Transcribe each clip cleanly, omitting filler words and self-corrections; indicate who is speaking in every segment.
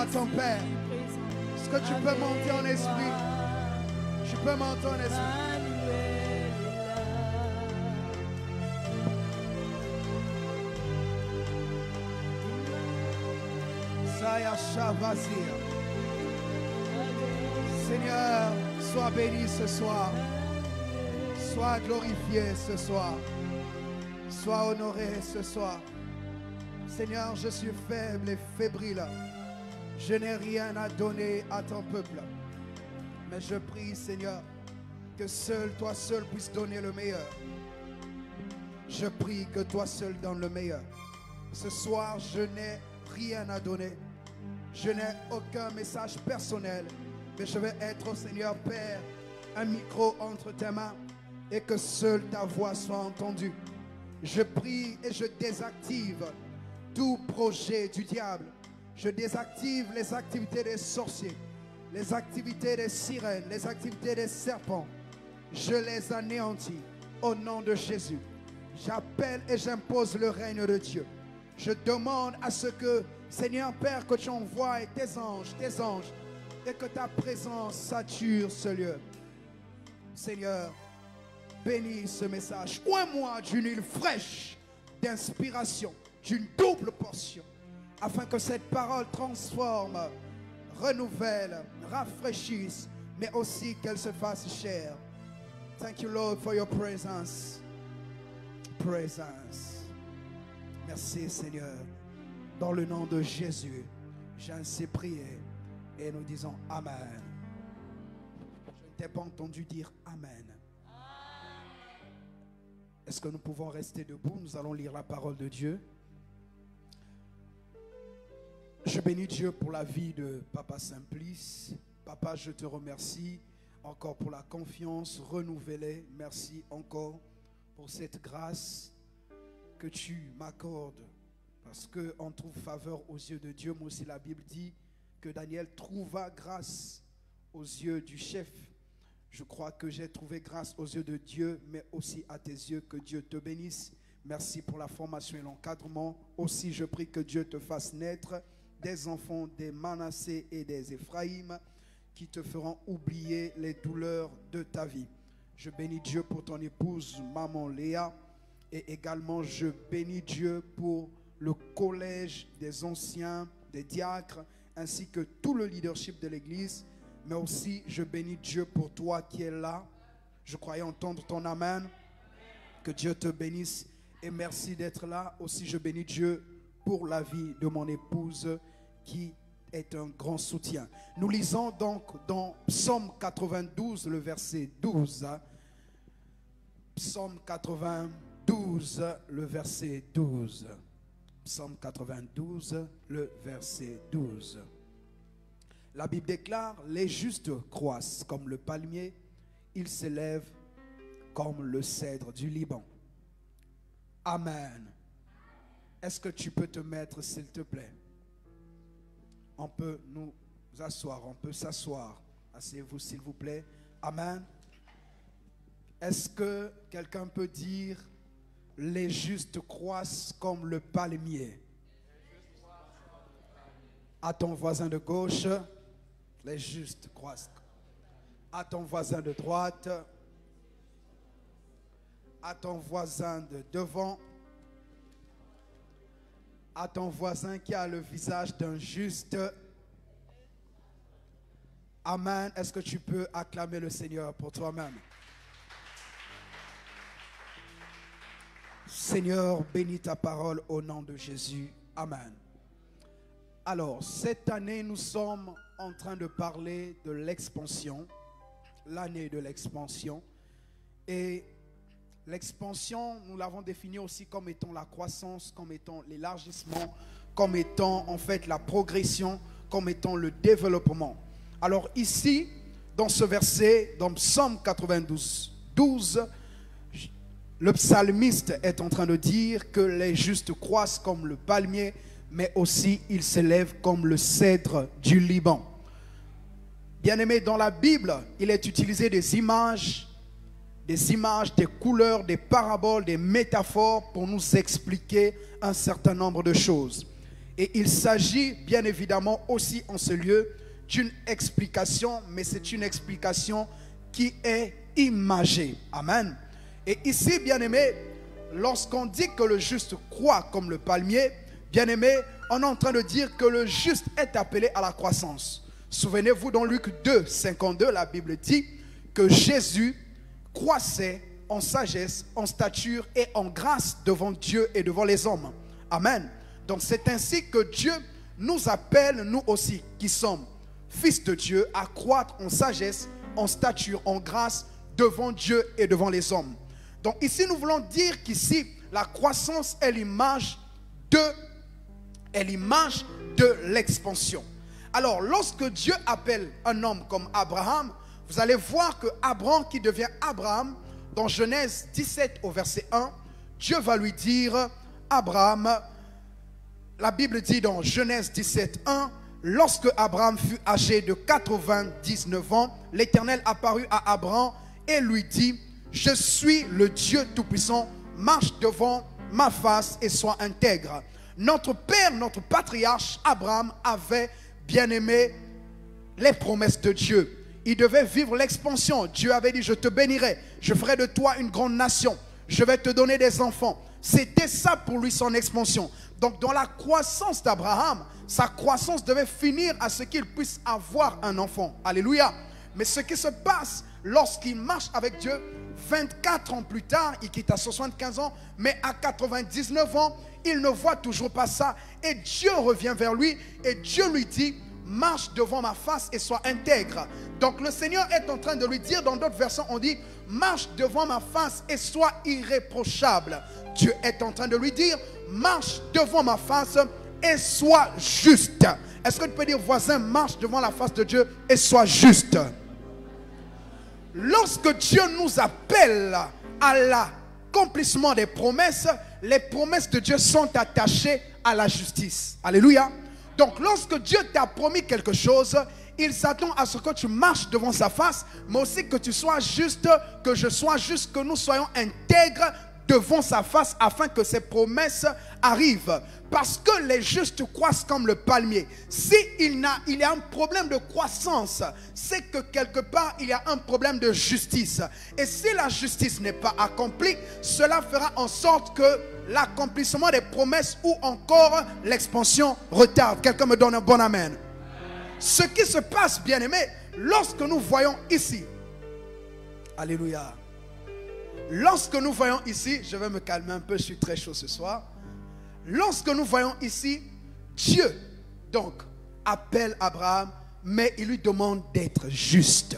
Speaker 1: à ton Père. Est-ce que tu peux monter en esprit? Tu peux monter en esprit. Seigneur, sois béni ce soir. Sois glorifié ce soir. Sois honoré ce soir. Seigneur, je suis faible et fébrile. Je n'ai rien à donner à ton peuple. Mais je prie, Seigneur, que toi seul puisses donner le meilleur. Je prie que toi seul donnes le meilleur. Ce soir, je n'ai rien à donner. Je n'ai aucun message personnel. Mais je vais être, Seigneur Père, un micro entre tes mains et que seule ta voix soit entendue. Je prie et je désactive tout projet du diable. Je désactive les activités des sorciers, les activités des sirènes, les activités des serpents. Je les anéantis au nom de Jésus. J'appelle et j'impose le règne de Dieu. Je demande à ce que, Seigneur Père, que tu envoies tes anges, et que ta présence sature ce lieu. Seigneur, bénis ce message. Oins-moi d'une huile fraîche d'inspiration, d'une double portion, afin que cette parole transforme, renouvelle, rafraîchisse, mais aussi qu'elle se fasse chair. Thank you, Lord, for your presence. Présence. Merci, Seigneur. Dans le nom de Jésus, j'ai ainsi prié et nous disons Amen. Je ne t'ai pas entendu dire Amen. Est-ce que nous pouvons rester debout? Nous allons lire la parole de Dieu. Je bénis Dieu pour la vie de Papa Simplice. Papa, je te remercie encore pour la confiance renouvelée. Merci encore pour cette grâce que tu m'accordes. Parce qu'on trouve faveur aux yeux de Dieu. Moi aussi, la Bible dit que Daniel trouva grâce aux yeux du chef. Je crois que j'ai trouvé grâce aux yeux de Dieu, mais aussi à tes yeux. Que Dieu te bénisse. Merci pour la formation et l'encadrement. Aussi, je prie que Dieu te fasse naître des enfants des Manassé et des Éphraïm qui te feront oublier les douleurs de ta vie. Je bénis Dieu pour ton épouse, maman Léa. Et également, je bénis Dieu pour le collège des anciens, des diacres, ainsi que tout le leadership de l'église. Mais aussi, je bénis Dieu pour toi qui es là. Je croyais entendre ton amen. Que Dieu te bénisse et merci d'être là. Aussi, je bénis Dieu pour la vie de mon épouse qui est un grand soutien. Nous lisons donc dans Psaume 92, le verset 12. Psaume 92, le verset 12. Psaume 92, le verset 12. La Bible déclare, les justes croissent comme le palmier, ils s'élèvent comme le cèdre du Liban. Amen. Est-ce que tu peux te mettre, s'il te plaît? On peut nous asseoir, on peut s'asseoir. Asseyez-vous, s'il vous plaît. Amen. Est-ce que quelqu'un peut dire, les justes croissent comme le palmier? À ton voisin de gauche, les justes croissent. À ton voisin de droite, à ton voisin de devant, à ton voisin qui a le visage d'un juste. Amen. Est-ce que tu peux acclamer le Seigneur pour toi-même? Seigneur, bénis ta parole au nom de Jésus. Amen. Alors, cette année, nous sommes en train de parler de l'expansion, l'année de l'expansion. Et l'expansion, nous l'avons définie aussi comme étant la croissance, comme étant l'élargissement, comme étant en fait la progression, comme étant le développement. Alors ici, dans ce verset, dans Psaume 92, 12, le psalmiste est en train de dire que les justes croissent comme le palmier, mais aussi ils s'élèvent comme le cèdre du Liban. Bien-aimés, dans la Bible, il est utilisé des images, des couleurs, des paraboles, des métaphores pour nous expliquer un certain nombre de choses. Et il s'agit bien évidemment aussi en ce lieu d'une explication, mais c'est une explication qui est imagée. Amen. Et ici, bien-aimé, lorsqu'on dit que le juste croît comme le palmier, bien-aimé, on est en train de dire que le juste est appelé à la croissance. Souvenez-vous, dans Luc 2, 52, la Bible dit que Jésus croissait en sagesse, en stature et en grâce devant Dieu et devant les hommes. Amen. Donc c'est ainsi que Dieu nous appelle, nous aussi, qui sommes fils de Dieu, à croître en sagesse, en stature, en grâce devant Dieu et devant les hommes. Donc ici, nous voulons dire qu'ici, la croissance est l'image de l'expansion. Alors, lorsque Dieu appelle un homme comme Abraham, vous allez voir que Abraham qui devient Abraham, dans Genèse 17 au verset 1, Dieu va lui dire, Abraham, la Bible dit dans Genèse 17, 1, lorsque Abraham fut âgé de 99 ans, l'Éternel apparut à Abraham et lui dit, je suis le Dieu Tout-Puissant, marche devant ma face et sois intègre. Notre père, notre patriarche Abraham avait bien aimé les promesses de Dieu. Il devait vivre l'expansion. Dieu avait dit, je te bénirai, je ferai de toi une grande nation, je vais te donner des enfants. C'était ça pour lui son expansion. Donc dans la croissance d'Abraham, sa croissance devait finir à ce qu'il puisse avoir un enfant. Alléluia. Mais ce qui se passe lorsqu'il marche avec Dieu, 24 ans plus tard, il quitte à 75 ans, mais à 99 ans, il ne voit toujours pas ça. Et Dieu revient vers lui et Dieu lui dit, marche devant ma face et sois intègre. Donc le Seigneur est en train de lui dire, dans d'autres versions on dit, marche devant ma face et sois irréprochable. Dieu est en train de lui dire, marche devant ma face et sois juste. Est-ce que tu peux dire, voisin, marche devant la face de Dieu et sois juste? Lorsque Dieu nous appelle à l'accomplissement des promesses, les promesses de Dieu sont attachées à la justice. Alléluia. Donc lorsque Dieu t'a promis quelque chose, il s'attend à ce que tu marches devant sa face, mais aussi que tu sois juste, que je sois juste, que nous soyons intègres devant sa face afin que ses promesses arrivent. Parce que les justes croissent comme le palmier. Il y a un problème de croissance, c'est que quelque part il y a un problème de justice. Et si la justice n'est pas accomplie, cela fera en sorte que l'accomplissement des promesses ou encore l'expansion retarde. Quelqu'un me donne un bon amen. Ce qui se passe, bien aimé, lorsque nous voyons ici, alléluia, lorsque nous voyons ici, je vais me calmer un peu, je suis très chaud ce soir. Lorsque nous voyons ici, Dieu donc appelle Abraham, mais il lui demande d'être juste.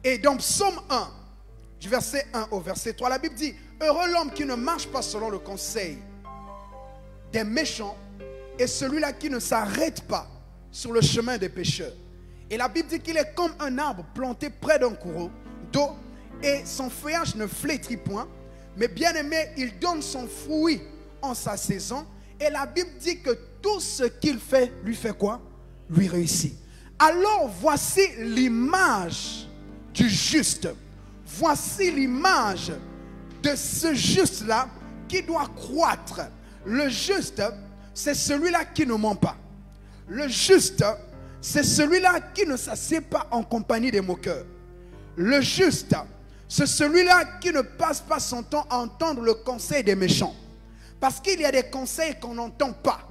Speaker 1: Et dans Psaume 1, du verset 1 au verset 3, la Bible dit, heureux l'homme qui ne marche pas selon le conseil des méchants et celui-là qui ne s'arrête pas sur le chemin des pécheurs. Et la Bible dit qu'il est comme un arbre planté près d'un courant d'eau et son feuillage ne flétrit point, mais bien aimé, il donne son fruit en sa saison. Et la Bible dit que tout ce qu'il fait, lui fait quoi? Lui réussit. Alors voici l'image du juste. Voici l'image de ce juste-là qui doit croître. Le juste, c'est celui-là qui ne ment pas. Le juste, c'est celui-là qui ne s'assied pas en compagnie des moqueurs. Le juste, c'est celui-là qui ne passe pas son temps à entendre le conseil des méchants. Parce qu'il y a des conseils qu'on n'entend pas.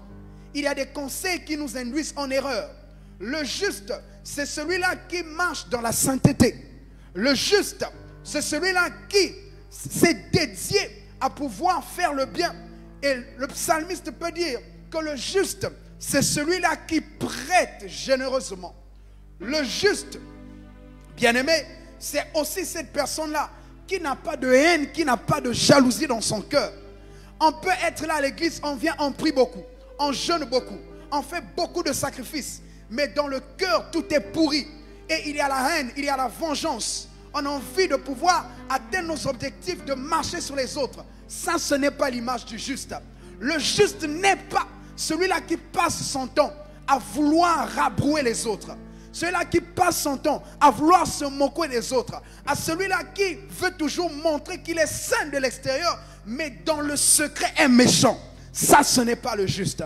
Speaker 1: Il y a des conseils qui nous induisent en erreur. Le juste, c'est celui-là qui marche dans la sainteté. Le juste, c'est celui-là qui s'est dédié à pouvoir faire le bien. Et le psalmiste peut dire que le juste, c'est celui-là qui prête généreusement. Le juste, bien-aimé, c'est aussi cette personne-là qui n'a pas de haine, qui n'a pas de jalousie dans son cœur. On peut être là à l'église, on vient, on prie beaucoup, on jeûne beaucoup, on fait beaucoup de sacrifices. Mais dans le cœur, tout est pourri. Et il y a la haine, il y a la vengeance. On a envie de pouvoir atteindre nos objectifs, de marcher sur les autres. Ça, ce n'est pas l'image du juste. Le juste n'est pas celui-là qui passe son temps à vouloir rabrouer les autres. Celui-là qui passe son temps à vouloir se moquer des autres. À celui-là qui veut toujours montrer qu'il est saint de l'extérieur, mais dans le secret est méchant. Ça, ce n'est pas le juste.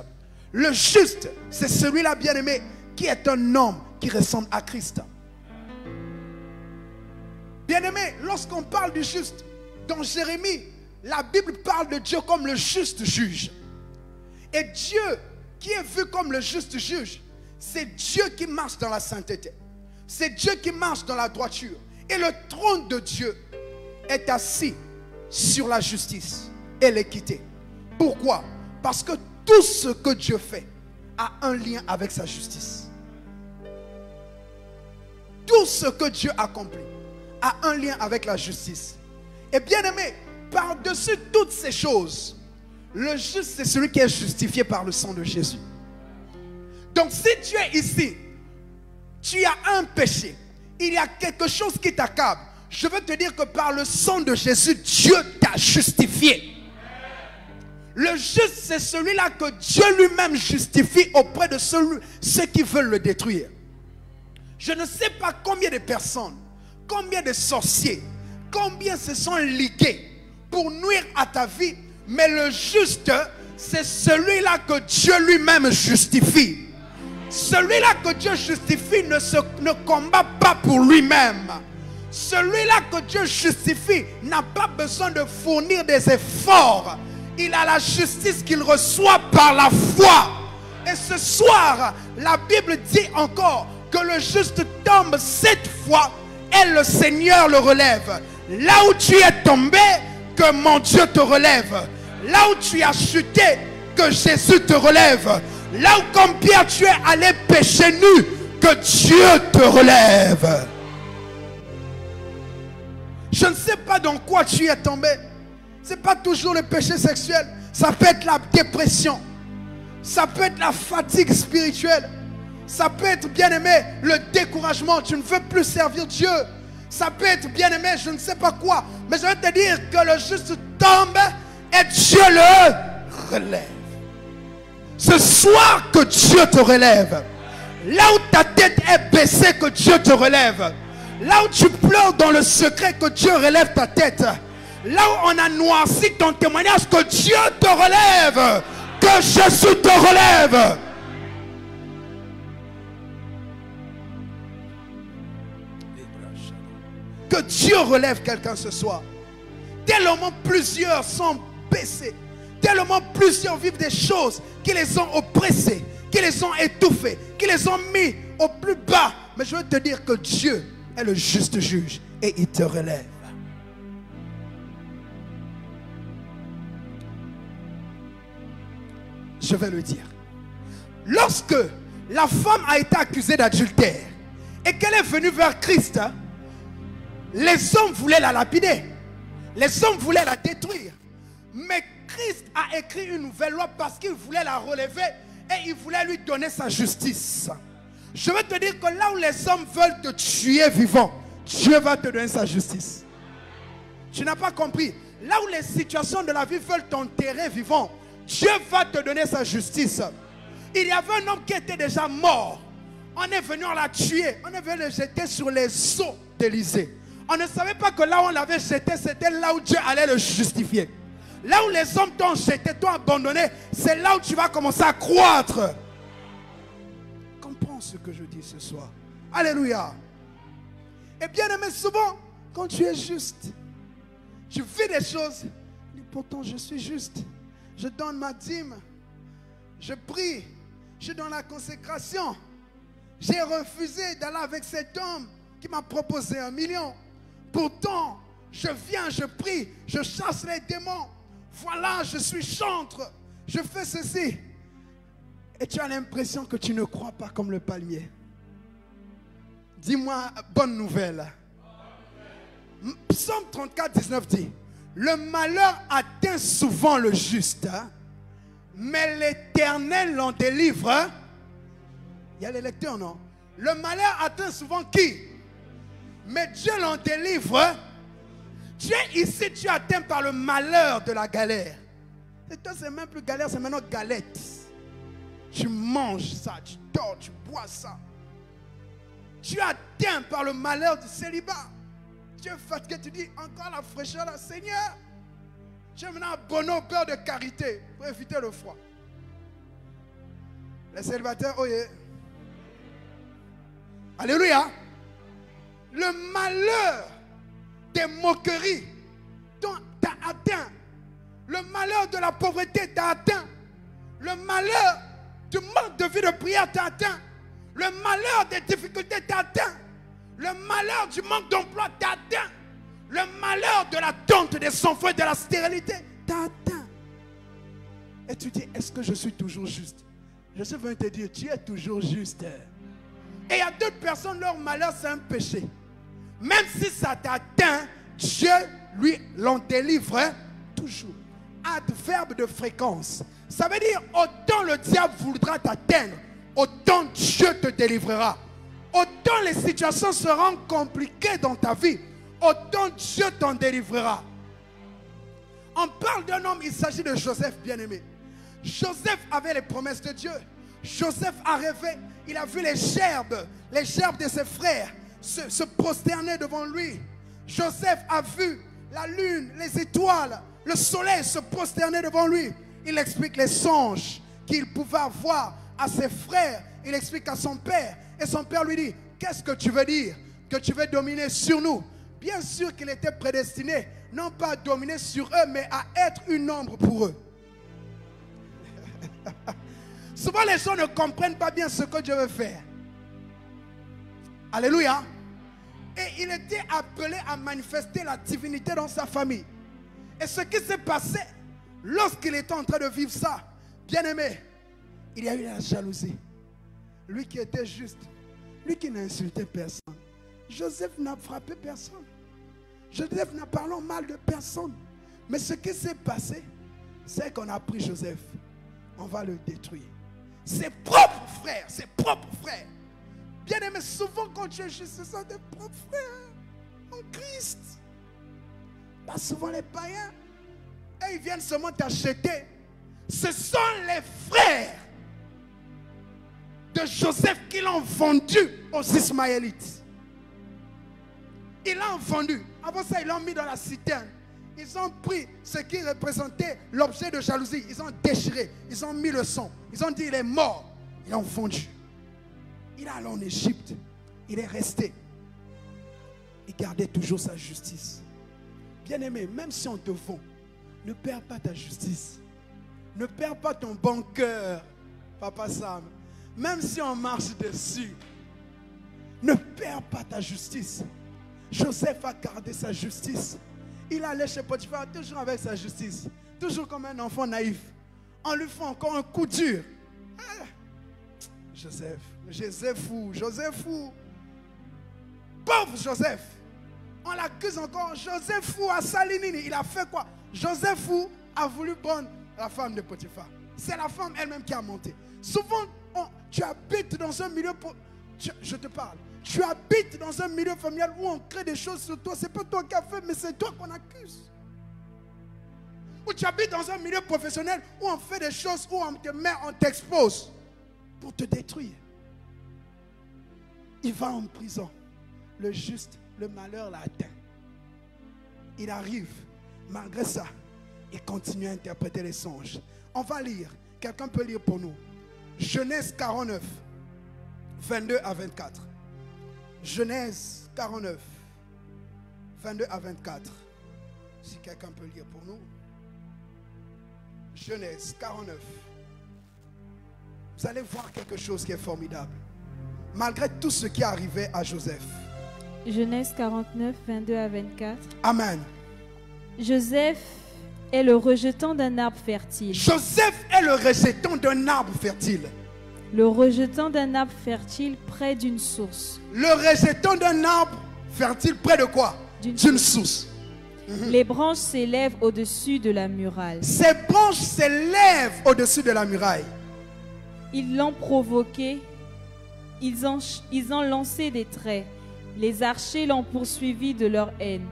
Speaker 1: Le juste, c'est celui-là, bien-aimé, qui est un homme qui ressemble à Christ. Bien-aimé, lorsqu'on parle du juste, dans Jérémie, la Bible parle de Dieu comme le juste juge. Et Dieu, qui est vu comme le juste juge, c'est Dieu qui marche dans la sainteté. C'est Dieu qui marche dans la droiture. Et le trône de Dieu est assis sur la justice et l'équité. Pourquoi? Parce que tout ce que Dieu fait a un lien avec sa justice. Tout ce que Dieu accomplit a un lien avec la justice. Et bien aimé, par-dessus toutes ces choses, le juste, c'est celui qui est justifié par le sang de Jésus. Donc si tu es ici, tu as un péché, il y a quelque chose qui t'accable, je veux te dire que par le sang de Jésus, Dieu t'a justifié. Le juste, c'est celui-là que Dieu lui-même justifie auprès de ceux qui veulent le détruire. Je ne sais pas combien de personnes, combien de sorciers, combien se sont ligués pour nuire à ta vie, mais le juste, c'est celui-là que Dieu lui-même justifie. Celui-là que Dieu justifie ne combat pas pour lui-même. Celui-là que Dieu justifie n'a pas besoin de fournir des efforts. Il a la justice qu'il reçoit par la foi. Et ce soir, la Bible dit encore que le juste tombe 7 fois et le Seigneur le relève. Là où tu es tombé, que mon Dieu te relève. Là où tu as chuté, que Jésus te relève. Là où comme Pierre tu es allé pécher nu, que Dieu te relève. Je ne sais pas dans quoi tu es tombé. Ce n'est pas toujours le péché sexuel. Ça peut être la dépression. Ça peut être la fatigue spirituelle. Ça peut être, bien aimé, le découragement. Tu ne veux plus servir Dieu. Ça peut être, bien aimé, je ne sais pas quoi. Mais je vais te dire que le juste tombe et Dieu le relève. Ce soir que Dieu te relève. Là où ta tête est baissée, que Dieu te relève. Là où tu pleures dans le secret, que Dieu relève ta tête. Là où on a noirci ton témoignage, que Dieu te relève. Que Jésus te relève. Que Dieu relève quelqu'un ce soir. Tellement plusieurs sont baissés. Tellement plusieurs vivent des choses qui les ont oppressés, qui les ont étouffés, qui les ont mis au plus bas. Mais je veux te dire que Dieu est le juste juge et il te relève. Je vais le dire. Lorsque la femme a été accusée d'adultère et qu'elle est venue vers Christ, les hommes voulaient la lapider. Les hommes voulaient la détruire. Mais Christ a écrit une nouvelle loi parce qu'il voulait la relever et il voulait lui donner sa justice. Je veux te dire que là où les hommes veulent te tuer vivant, Dieu va te donner sa justice. Tu n'as pas compris. Là où les situations de la vie veulent t'enterrer vivant, Dieu va te donner sa justice. Il y avait un homme qui était déjà mort. On est venu, on l'a tué. On est venu le jeter sur les eaux d'Élysée. On ne savait pas que là où on l'avait jeté, c'était là où Dieu allait le justifier. Là où les hommes t'ont jeté, t'ont abandonné, c'est là où tu vas commencer à croître. Comprends ce que je dis ce soir. Alléluia. Et bien aimé, souvent, quand tu es juste, tu fais des choses, pourtant je suis juste. Je donne ma dîme, je prie, je donne la consécration. J'ai refusé d'aller avec cet homme qui m'a proposé 1 million. Pourtant, je viens, je prie, je chasse les démons. Voilà, je suis chantre, je fais ceci. Et tu as l'impression que tu ne crois pas comme le palmier. Dis-moi, bonne nouvelle. Psaume 34, 19 dit: le malheur atteint souvent le juste, mais l'Éternel l'en délivre. Il y a les lecteurs, non? Le malheur atteint souvent qui? Mais Dieu l'en délivre. Tu es ici, tu es atteint par le malheur de la galère. Et toi, c'est même plus galère, c'est maintenant galette. Tu manges ça, tu dors, tu bois ça. Tu es atteint par le malheur du célibat. Tu es fatigué, tu dis encore la fraîcheur là, Seigneur. Tu es maintenant abonné au beurre de karité pour éviter le froid. Les célibataires, oh yeah. Alléluia. Le malheur des moqueries t'a atteint. Le malheur de la pauvreté t'a atteint. Le malheur du manque de vie de prière t'a atteint. Le malheur des difficultés t'a atteint. Le malheur du manque d'emploi t'a atteint. Le malheur de l'attente des enfants et de la stérilité t'a atteint. Et tu dis, est-ce que je suis toujours juste? Je suis venu te dire, tu es toujours juste. Et il y a d'autres personnes, leur malheur c'est un péché. Même si ça t'atteint, Dieu lui l'en délivre toujours. Adverbe de fréquence. Ça veut dire, autant le diable voudra t'atteindre, autant Dieu te délivrera. Autant les situations seront compliquées dans ta vie, autant Dieu t'en délivrera. On parle d'un homme, il s'agit de Joseph, bien-aimé. Joseph avait les promesses de Dieu. Joseph a rêvé, il a vu les gerbes de ses frères se prosterner devant lui. Joseph a vu la lune, les étoiles, le soleil se prosterner devant lui. Il explique les songes qu'il pouvait avoir à ses frères. Il explique à son père. Et son père lui dit, qu'est-ce que tu veux dire? Que tu veux dominer sur nous? Bien sûr qu'il était prédestiné, non pas à dominer sur eux, mais à être une ombre pour eux. Souvent les gens ne comprennent pas bien ce que Dieu veut faire. Alléluia. Et il était appelé à manifester la divinité dans sa famille. Et ce qui s'est passé lorsqu'il était en train de vivre ça, bien aimé, il y a eu la jalousie. Lui qui était juste, lui qui n'a insulté personne. Joseph n'a frappé personne. Joseph n'a parlé mal de personne. Mais ce qui s'est passé, c'est qu'on a pris Joseph. On va le détruire. Ses propres frères, Bien aimé, souvent quand tu es juste, ce sont tes propres frères en Christ. Pas souvent les païens. Et ils viennent seulement t'acheter. Ce sont les frères de Joseph qui l'ont vendu aux Ismaélites. Ils l'ont vendu. Avant ça, ils l'ont mis dans la citerne. Ils ont pris ce qui représentait l'objet de jalousie. Ils ont déchiré. Ils ont mis le sang. Ils ont dit il est mort. Ils l'ont vendu. Il est allé en Égypte. Il est resté. Il gardait toujours sa justice. Bien-aimé, même si on te vend, ne perds pas ta justice. Ne perds pas ton bon cœur, Papa Sam. Même si on marche dessus, ne perds pas ta justice. Joseph a gardé sa justice. Il allait chez Potiphar toujours avec sa justice. Toujours comme un enfant naïf. On lui fait encore un coup dur. Ah, Joseph fou. Pauvre Joseph. On l'accuse encore. Joseph fou à Salinini. Il a fait quoi? Joseph fou a voulu prendre la femme de Potiphar. C'est la femme elle-même qui a monté. Souvent, tu habites dans un milieu... Je te parle. Tu habites dans un milieu familial où on crée des choses sur toi. Ce n'est pas toi qui as fait, mais c'est toi qu'on accuse. Ou tu habites dans un milieu professionnel où on fait des choses, où on te met, on t'expose pour te détruire. Il va en prison. Le juste, le malheur l'a atteint. Il arrive. Malgré ça, il continue à interpréter les songes. On va lire. Quelqu'un peut lire pour nous. Genèse 49, 22 à 24. Genèse 49, 22 à 24. Si quelqu'un peut lire pour nous. Genèse 49. Vous allez voir quelque chose qui est formidable. Malgré tout ce qui arrivait à Joseph.
Speaker 2: Genèse 49, 22 à 24.
Speaker 1: Amen.
Speaker 2: Joseph est le rejeton d'un arbre fertile.
Speaker 1: Joseph est le rejeton d'un arbre fertile.
Speaker 2: Le rejeton d'un arbre fertile près d'une source.
Speaker 1: Le rejeton d'un arbre fertile près de quoi? D'une source.
Speaker 2: Les branches s'élèvent au-dessus de la muraille.
Speaker 1: Ces branches s'élèvent au-dessus de la muraille.
Speaker 2: Ils l'ont provoqué. Ils ont lancé des traits. Les archers l'ont poursuivi de leur haine.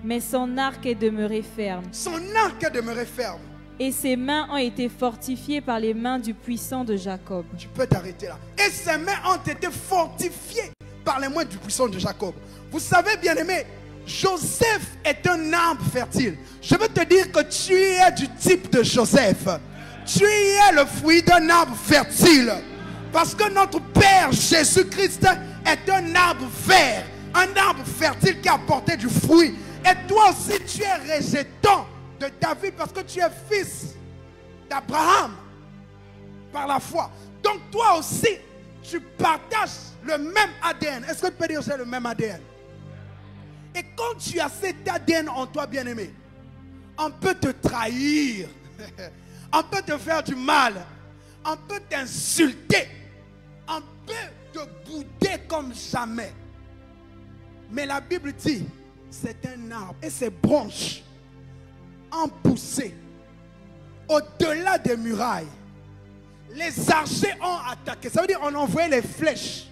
Speaker 2: Mais son arc est demeuré ferme.
Speaker 1: Son arc est demeuré ferme.
Speaker 2: Et ses mains ont été fortifiées par les mains du puissant de Jacob.
Speaker 1: Tu peux t'arrêter là. Et ses mains ont été fortifiées par les mains du puissant de Jacob. Vous savez, bien-aimés, Joseph est un arbre fertile. Je veux te dire que tu es du type de Joseph. Tu es le fruit d'un arbre fertile. Parce que notre Père Jésus-Christ est un arbre vert. Un arbre fertile qui a porté du fruit. Et toi aussi tu es rejetant de David parce que tu es fils d'Abraham par la foi. Donc toi aussi tu partages le même ADN. Est-ce que tu peux dire que c'est le même ADN? Et quand tu as cet ADN en toi, bien-aimé, on peut te trahir, on peut te faire du mal, on peut t'insulter, on peut te bouder comme jamais. Mais la Bible dit, c'est un arbre et ses branches ont poussé au-delà des murailles. Les archers ont attaqué. Ça veut dire qu'on a envoyé les flèches.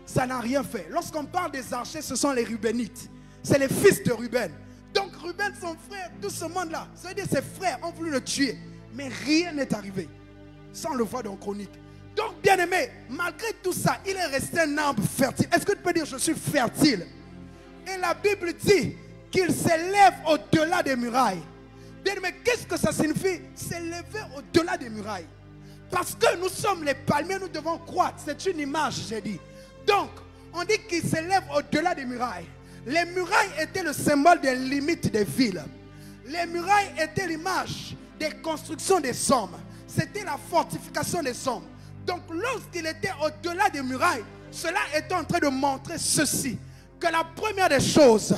Speaker 1: Ça n'a rien fait. Lorsqu'on parle des archers, ce sont les Rubénites. C'est les fils de Ruben. Donc Ruben, son frère, tout ce monde-là, ça veut dire ses frères ont voulu le tuer. Mais rien n'est arrivé. Ça, on le voit dans Chronique. Donc, bien aimé, malgré tout ça, il est resté un arbre fertile. Est-ce que tu peux dire je suis fertile? Et la Bible dit qu'il s'élève au-delà des murailles. Bien aimé, qu'est-ce que ça signifie? S'élever au-delà des murailles. Parce que nous sommes les palmiers, nous devons croître. C'est une image, j'ai dit. Donc, on dit qu'il s'élève au-delà des murailles. Les murailles étaient le symbole des limites des villes. Les murailles étaient l'image des constructions des hommes. C'était la fortification des hommes. Donc, lorsqu'il était au-delà des murailles, cela était en train de montrer ceci. Que la première des choses,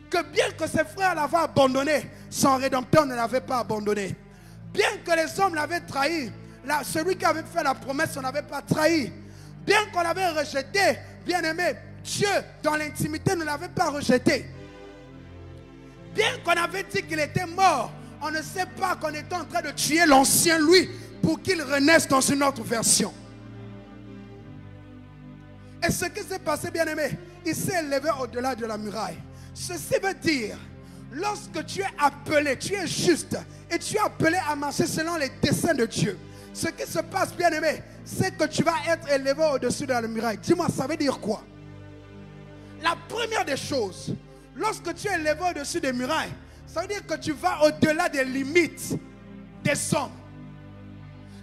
Speaker 1: que bien que ses frères l'avaient abandonné, son Rédempteur ne l'avait pas abandonné. Bien que les hommes l'avaient trahi, celui qui avait fait la promesse, on n'avait pas trahi. Bien qu'on l'avait rejeté, bien aimé, Dieu dans l'intimité ne l'avait pas rejeté. Bien qu'on avait dit qu'il était mort, on ne sait pas qu'on était en train de tuer l'ancien lui pour qu'il renaisse dans une autre version. Et ce qui s'est passé, bien aimé, il s'est élevé au-delà de la muraille. Ceci veut dire, lorsque tu es appelé, tu es juste et tu es appelé à marcher selon les desseins de Dieu. Ce qui se passe, bien aimé, c'est que tu vas être élevé au-dessus de la muraille. Dis-moi, ça veut dire quoi? La première des choses, lorsque tu es élevé au-dessus des murailles, ça veut dire que tu vas au-delà des limites des hommes.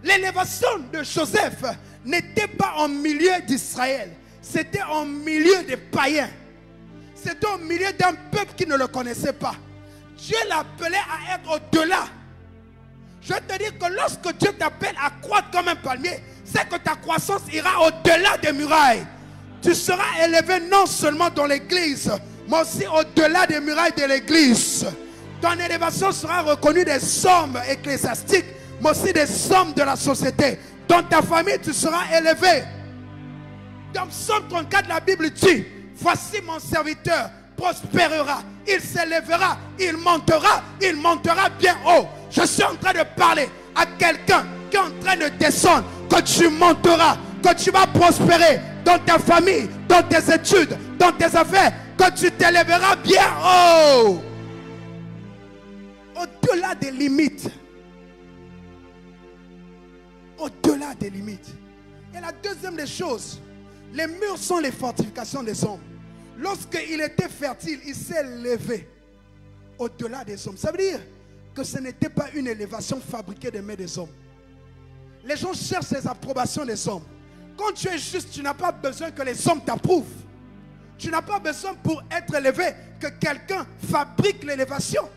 Speaker 1: L'élévation de Joseph n'était pas au milieu d'Israël, c'était au milieu des païens. C'était au milieu d'un peuple qui ne le connaissait pas. Dieu l'appelait à être au-delà. Je vais te dire que lorsque Dieu t'appelle à croître comme un palmier, c'est que ta croissance ira au-delà des murailles. Tu seras élevé non seulement dans l'église, mais aussi au-delà des murailles de l'église. Ton élévation sera reconnue des hommes ecclésiastiques, mais aussi des hommes de la société. Dans ta famille, tu seras élevé. Dans Psaume 34, la Bible dit, voici mon serviteur prospérera, il s'élèvera, il montera bien haut. Je suis en train de parler à quelqu'un qui est en train de descendre, que tu monteras, que tu vas prospérer dans ta famille, dans tes études, dans tes affaires, que tu t'élèveras bien haut. Au-delà des limites. Au-delà des limites. Et la deuxième des choses, les murs sont les fortifications des hommes. Lorsqu'il était fertile, il s'est élevé au-delà des hommes. Ça veut dire que ce n'était pas une élévation fabriquée des mains des hommes. Les gens cherchent les approbations des hommes. Quand tu es juste, tu n'as pas besoin que les hommes t'approuvent. Tu n'as pas besoin pour être élevé que quelqu'un fabrique l'élévation.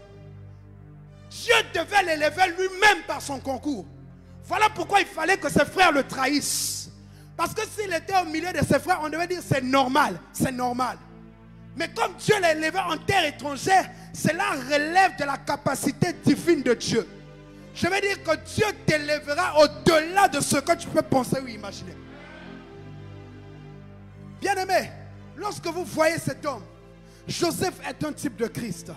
Speaker 1: Dieu devait l'élever lui-même par son concours. Voilà pourquoi il fallait que ses frères le trahissent. Parce que s'il était au milieu de ses frères, on devait dire c'est normal, c'est normal. Mais comme Dieu l'a élevé en terre étrangère, cela relève de la capacité divine de Dieu. Je veux dire que Dieu t'élèvera au-delà de ce que tu peux penser ou imaginer. Bien-aimé, lorsque vous voyez cet homme, Joseph est un type de Christ.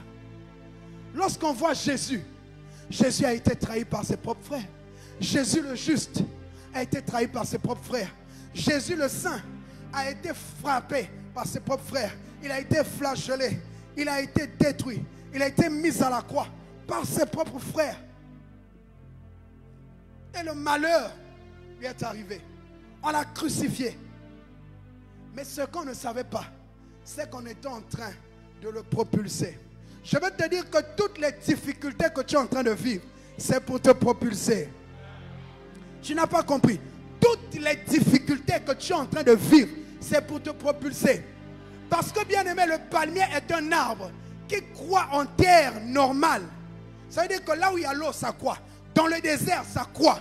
Speaker 1: Lorsqu'on voit Jésus, Jésus a été trahi par ses propres frères. Jésus le juste a été trahi par ses propres frères. Jésus le saint a été frappé par ses propres frères. Il a été flagellé. Il a été détruit. Il a été mis à la croix par ses propres frères. Et le malheur lui est arrivé. On l'a crucifié. Mais ce qu'on ne savait pas, c'est qu'on était en train de le propulser. Je veux te dire que toutes les difficultés que tu es en train de vivre, c'est pour te propulser. Tu n'as pas compris. Toutes les difficultés que tu es en train de vivre, c'est pour te propulser. Parce que, bien aimé, le palmier est un arbre qui croît en terre normale. Ça veut dire que là où il y a l'eau, ça croît. Dans le désert, ça croît.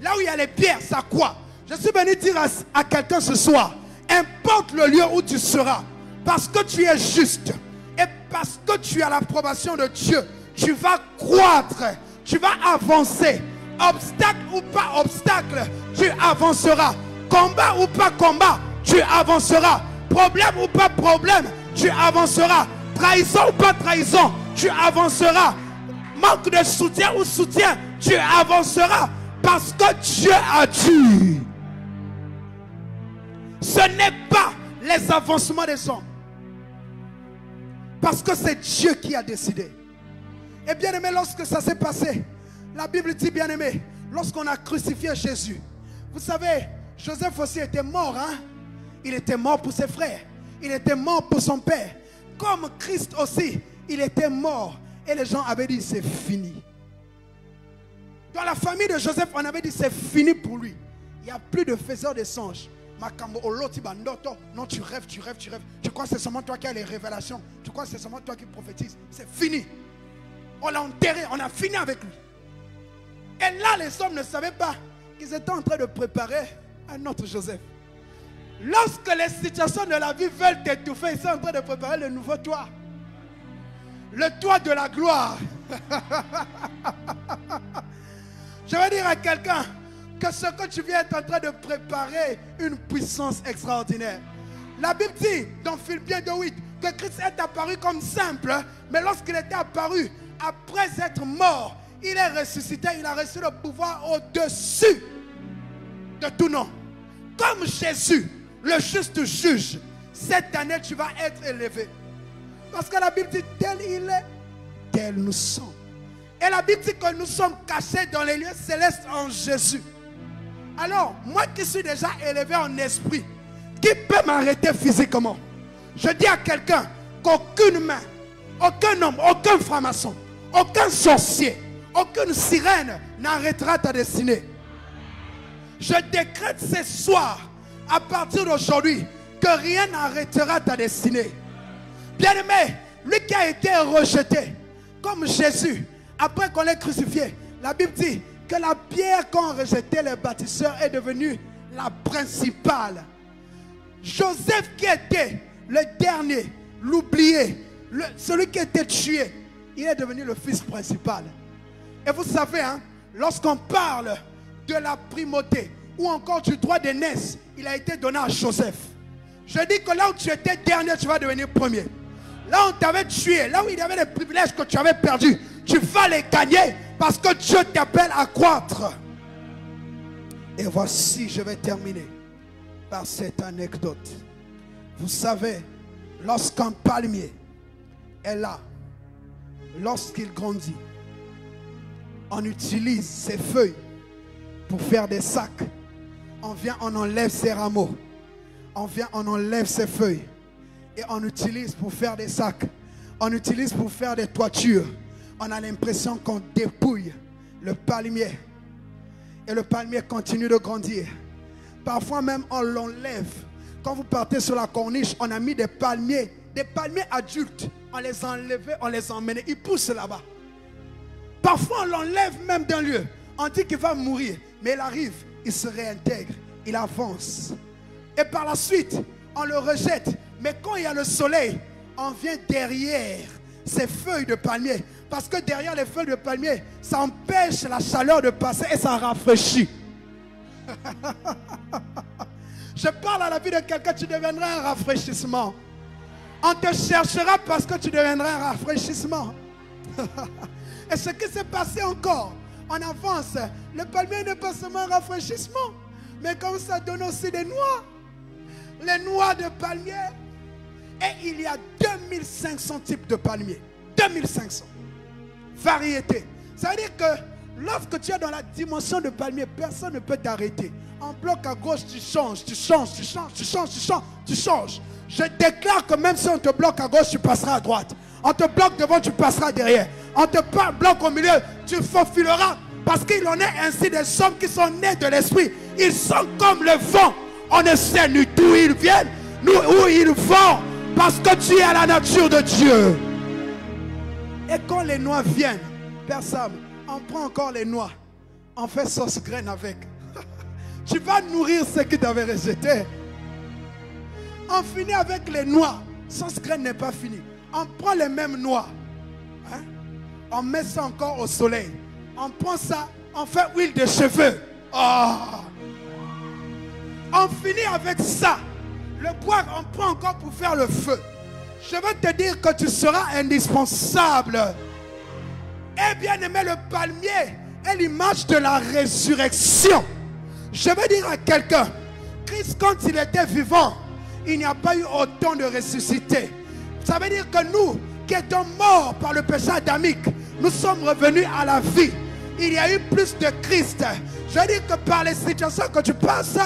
Speaker 1: Là où il y a les pierres, ça croît. Je suis venu dire à quelqu'un ce soir, importe le lieu où tu seras, parce que tu es juste et parce que tu as l'approbation de Dieu, tu vas croître, tu vas avancer. Obstacle ou pas obstacle, tu avanceras. Combat ou pas combat, tu avanceras. Problème ou pas problème, tu avanceras. Trahison ou pas trahison, tu avanceras. Manque de soutien ou soutien, tu avanceras. Parce que Dieu a dit. Ce n'est pas les avancements des hommes. Parce que c'est Dieu qui a décidé. Et bien aimé, lorsque ça s'est passé, la Bible dit, bien aimé, lorsqu'on a crucifié Jésus, vous savez, Joseph aussi était mort, hein? Il était mort pour ses frères. Il était mort pour son père. Comme Christ aussi, il était mort. Et les gens avaient dit, c'est fini. Dans la famille de Joseph, on avait dit, c'est fini pour lui. Il n'y a plus de faiseurs de songes. Non, tu rêves. Tu crois que c'est seulement toi qui as les révélations. Tu crois que c'est seulement toi qui prophétises. C'est fini. On l'a enterré, on a fini avec lui. Et là, les hommes ne savaient pas qu'ils étaient en train de préparer un autre Joseph. Lorsque les situations de la vie veulent t'étouffer, ils sont en train de préparer le nouveau toit. Le toit de la gloire. Je vais dire à quelqu'un que ce que tu viens être en train de préparer, une puissance extraordinaire. La Bible dit dans Philippiens 2:8 que Christ est apparu comme simple, mais lorsqu'il était apparu, après être mort, il est ressuscité, il a reçu le pouvoir au-dessus de tout nom. Comme Jésus, le juste juge, cette année tu vas être élevé. Parce que la Bible dit tel il est, tel nous sommes. Et la Bible dit que nous sommes cachés dans les lieux célestes en Jésus. Alors, moi qui suis déjà élevé en esprit, qui peut m'arrêter physiquement? Je dis à quelqu'un qu'aucune main, aucun homme, aucun franc-maçon, aucun sorcier, aucune sirène n'arrêtera ta destinée. Je décrète ce soir, à partir d'aujourd'hui, que rien n'arrêtera ta destinée. Bien-aimé, lui qui a été rejeté, comme Jésus, après qu'on l'ait crucifié, la Bible dit que la pierre qu'ont rejeté les bâtisseurs est devenue la principale. Joseph qui était le dernier, l'oublié, celui qui était tué, il est devenu le fils principal. Et vous savez, hein, lorsqu'on parle de la primauté ou encore du droit d'aînesse, il a été donné à Joseph. Je dis que là où tu étais dernier, tu vas devenir premier. Là où on t'avait tué, là où il y avait les privilèges que tu avais perdus, tu vas les gagner parce que Dieu t'appelle à croître. Et voici, je vais terminer par cette anecdote. Vous savez, lorsqu'un palmier est là, lorsqu'il grandit, on utilise ses feuilles pour faire des sacs. On vient, on enlève ses rameaux. On vient, on enlève ses feuilles. Et on utilise pour faire des sacs. On utilise pour faire des toitures. On a l'impression qu'on dépouille le palmier. Et le palmier continue de grandir. Parfois même on l'enlève. Quand vous partez sur la corniche, on a mis des palmiers adultes. On les a enlevés, on les a emmenés. Ils poussent là-bas. Parfois on l'enlève même d'un lieu. On dit qu'il va mourir. Mais il arrive, il se réintègre. Il avance. Et par la suite, on le rejette. Mais quand il y a le soleil, on vient derrière ces feuilles de palmier. Parce que derrière les feuilles de palmier, ça empêche la chaleur de passer et ça rafraîchit. Je parle à la vie de quelqu'un, tu deviendras un rafraîchissement. On te cherchera parce que tu deviendras un rafraîchissement. Et ce qui s'est passé encore, on avance. Le palmier n'est pas seulement un rafraîchissement, mais comme ça donne aussi des noix. Les noix de palmier. Et il y a 2500 types de palmiers. 2500. Variétés. Ça veut dire que lorsque tu es dans la dimension de palmier, personne ne peut t'arrêter. En bloc à gauche, tu changes. Je déclare que même si on te bloque à gauche, tu passeras à droite. On te bloque devant, tu passeras derrière. On te bloque au milieu, tu faufileras. Parce qu'il en est ainsi des hommes qui sont nés de l'esprit. Ils sont comme le vent. On ne sait ni d'où ils viennent, ni où ils vont. Parce que tu es à la nature de Dieu. Et quand les noix viennent, Père Sam, on prend encore les noix. On fait sauce graine avec. Tu vas nourrir ceux qui t'avaient rejeté. On finit avec les noix. Sauce graine n'est pas fini. On prend les mêmes noix. Hein? On met ça encore au soleil. On prend ça, on fait huile de cheveux. Oh. On finit avec ça. Le bois, on prend encore pour faire le feu. Je veux te dire que tu seras indispensable. Et bien aimé, le palmier est l'image de la résurrection. Je veux dire à quelqu'un, Christ, quand il était vivant, il n'y a pas eu autant de ressuscités. Ça veut dire que nous, qui étions morts par le péché adamique, nous sommes revenus à la vie. Il y a eu plus de Christ. Je veux dire que par les situations que tu passes,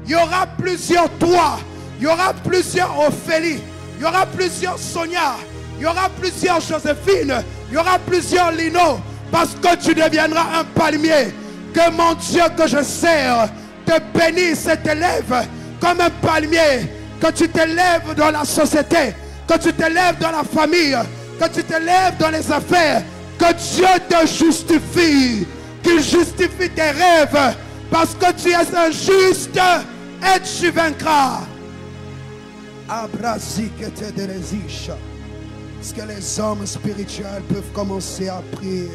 Speaker 1: il y aura plusieurs toi, il y aura plusieurs Ophélie, il y aura plusieurs Sonia, il y aura plusieurs Joséphine, il y aura plusieurs Lino, parce que tu deviendras un palmier. Que mon Dieu que je sers te bénisse et t'élève comme un palmier. Que tu t'élèves dans la société, que tu t'élèves dans la famille, que tu t'élèves dans les affaires. Que Dieu te justifie, qu'il justifie tes rêves, parce que tu es un juste et tu vaincras. Est-ce que les hommes spirituels peuvent commencer à prier?